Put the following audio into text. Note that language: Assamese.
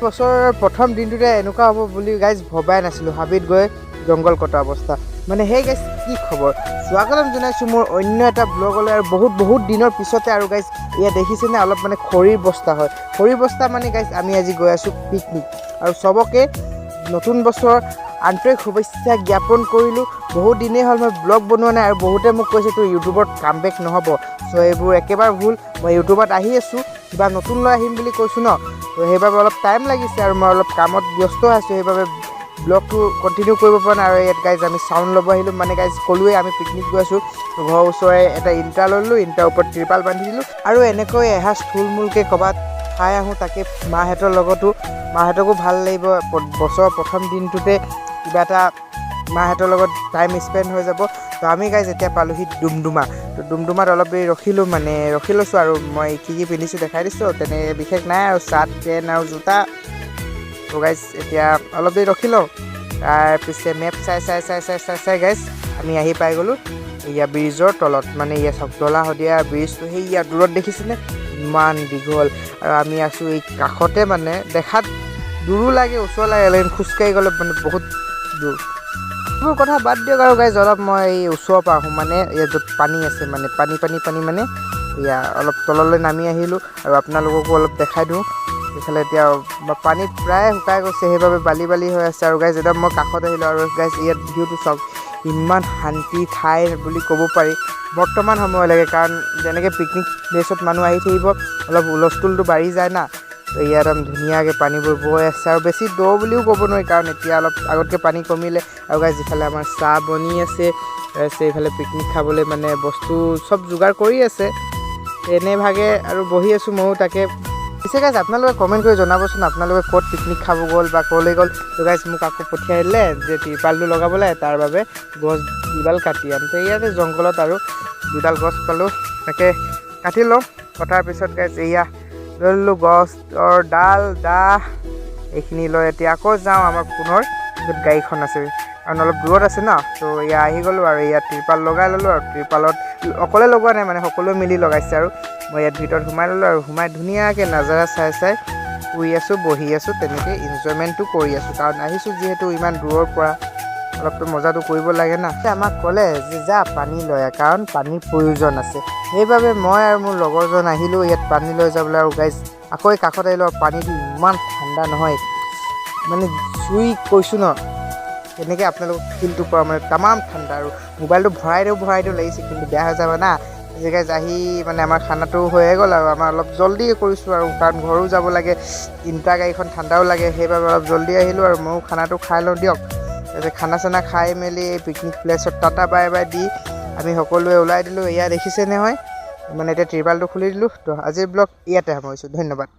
বছৰৰ প্ৰথম দিনটোতে এনেকুৱা হ'ব বুলি গাইজ ভবাই নাছিলোঁ। হাবিত গৈ জংঘল কটা অৱস্থা। মানে সেই গাইজ কি খবৰ, স্বাগতম জনাইছোঁ মোৰ অন্য এটা ব্লগলৈ আৰু বহুত দিনৰ পিছতে। আৰু গাইজ ইয়াত দেখিছেনে অলপ মানে খৰিৰ বস্তা হয়, খৰিৰ বস্তা মানে গাইজ আমি আজি গৈ আছোঁ পিকনিক। আৰু চবকে নতুন বছৰ আন্তৰিক শুভেচ্ছা জ্ঞাপন কৰিলোঁ। বহুত দিনেই হ'ল মই ব্লগ বনোৱা নাই আৰু বহুতে মোক কৈছে তোৰ ইউটিউবত কামবেক নহ'ব। চ' এইবোৰ একেবাৰে ভুল, মই ইউটিউবত আহি আছোঁ, কিবা নতুন লৈ আহিম বুলি কৈছোঁ ন। ত' সেইবাবে অলপ টাইম লাগিছে আৰু মই অলপ কামত ব্যস্ত আছোঁ, সেইবাবে ব্লগটো কণ্টিনিউ কৰিব পৰা নাই। আৰু ইয়াত গাইজ আমি চাউণ্ড ল'ব আহিলোঁ, মানে গাইজ ক'লোৱেই আমি পিকনিক গৈ আছোঁ। ঘৰৰ ওচৰৰে এটা ইণ্টা ল'লোঁ, ইণ্টাৰ ওপৰত ত্ৰিপাল বান্ধি দিলোঁ আৰু এনেকৈ এসাঁজ থুলমূলকৈ ক'ৰবাত খাই আহোঁ। তাকে মাহঁতৰ লগতো, মাহঁতকো ভাল লাগিব, বছৰৰ প্ৰথম দিনটোতে কিবা এটা মাহঁতৰ লগত টাইম স্পেণ্ড হৈ যাব। তো আমি গাইজ এতিয়া পালোহি ডুমডুমা। তো ডুমডুমাত অলপ দেৰি ৰখিলোঁ, মানে ৰখি লৈছোঁ। আৰু মই কি পিন্ধিছোঁ দেখাই দিছোঁ, তেনে বিশেষ নাই আৰু চাৰ্ট পেণ্ট আৰু জোতা। তো গাইজ এতিয়া অলপ দেৰি ৰখি লওঁ, তাৰপিছে মেপ চাই গাইজ আমি আহি পাই গ'লোঁ এয়া ব্ৰিজৰ তলত। মানে ইয়া চাওক ডলা শদিয়া ব্ৰিজটো সেই ইয়াত দূৰত দেখিছেনে ইমান দীঘল। আৰু আমি আছোঁ এই কাষতে, মানে দেখাত দূৰো লাগে ওচৰ লাগে, খোজকাঢ়ি গ'লে মানে বহুত দূৰ। এইবোৰ কথা বাদ দিয়ক আৰু গাইজ অলপ মই এই ওচৰৰ পৰা আহোঁ। মানে ইয়াত য'ত পানী আছে, মানে পানী মানে এয়া অলপ তললৈ নামি আহিলোঁ আৰু আপোনালোককো অলপ দেখাই দিওঁ। এইফালে এতিয়া পানীত প্ৰায় শুকাই গৈছে, সেইবাবে বালি হৈ আছে। আৰু গাইজ একদম মই কাষত আহিলোঁ আৰু গাইজ ইয়াত ভিউটো চাওক, ইমান শান্তি ঠাই বুলি ক'ব পাৰি বৰ্তমান সময়লৈকে। কাৰণ যেনেকৈ পিকনিক প্লেচত মানুহ আহি থাকিব, অলপ হুলস্থুলটো বাঢ়ি যায় না। তো ইয়াত একদম ধুনীয়াকৈ পানীবোৰ বৈ আছে আৰু বেছি দ বুলিও ক'ব নোৱাৰি, কাৰণ এতিয়া অলপ আগতকৈ পানী কমিলে। আৰু গাইজ ইফালে আমাৰ চাহ বনি আছে, এইফালে পিকনিক খাবলৈ মানে বস্তু চব যোগাৰ কৰি আছে। এনেভাগে আৰু বহি আছোঁ ময়ো তাকে। পিছে গাইজ আপোনালোকে কমেণ্ট কৰি জনাবচোন আপোনালোকে ক'ত পিকনিক খাব গ'ল বা ক'লৈ গ'ল। তো গাইজ মোক আকৌ পঠিয়াই দিলে যে ত্ৰিপালটো লগাবলৈ, তাৰ বাবে গছ দুডাল কাটি আনতে ইয়াতে জংঘলত আৰু দুডাল গছ পালোঁ, তাকে কাটি লওঁ। কটাৰ পিছত গাইজ এয়া লৈ ল'লোঁ গছৰ ডাল দাহ এইখিনি লৈ এতিয়া আকৌ যাওঁ আমাৰ পুনৰ য'ত গাড়ীখন আছে, কাৰণ অলপ দূৰত আছে ন। তো এয়া আহি গ'লোঁ আৰু ইয়াত ত্ৰিপাল লগাই ল'লোঁ। আৰু ত্ৰিপালত অকলে লগোৱা নাই, মানে সকলোৱে মিলি লগাইছে। আৰু মই ইয়াত ভিতৰত সোমাই ল'লোঁ আৰু সোমাই ধুনীয়াকৈ নাজাৰা চাই শুই আছোঁ, বহি আছোঁ, তেনেকৈ ইনজয়মেণ্টটো কৰি আছোঁ। কাৰণ আহিছোঁ যিহেতু ইমান দূৰৰ পৰা, অলপতো মজাটো কৰিব লাগে না। আমাক ক'লে যে যা পানী লৈ আহ, কাৰণ পানীৰ প্ৰয়োজন আছে। সেইবাবে মই আৰু মোৰ লগৰজন আহিলোঁ ইয়াত পানী লৈ যাবলৈ। আৰু গাইজ আকৌ এই কাষত আহিলোঁ, পানীটো ইমান ঠাণ্ডা নহয়, মানে চুই কৈছোঁ ন তেনেকৈ আপোনালোকক ফিলটো কৰা, মানে তামাম ঠাণ্ডা। আৰু মোবাইলটো ভৰাই দিওঁ লাগিছে, কিন্তু বেয়া হৈ যাব না। গাইজ আহি মানে আমাৰ খানাটো হৈয়ে গ'ল আৰু আমাৰ অলপ জল্দি কৰিছোঁ, আৰু কাৰণ ঘৰো যাব লাগে, তিনিটা গাড়ীখন ঠাণ্ডাও লাগে, সেইবাবে অলপ জল্দি আহিলোঁ। আৰু ময়ো খানাটো খাই লওঁ দিয়ক। তাৰপিছত খানা চানা খাই মেলি picnic প্লেচত tata bye by the আমি সকলোৱে ওলাই দিলোঁ। এয়া দেখিছে নহয়, মানে এতিয়া ত্ৰিপালটো খুলি দিলোঁ। তো আজিৰ ব্লগ ইয়াতে সামৰিছোঁ, ধন্যবাদ।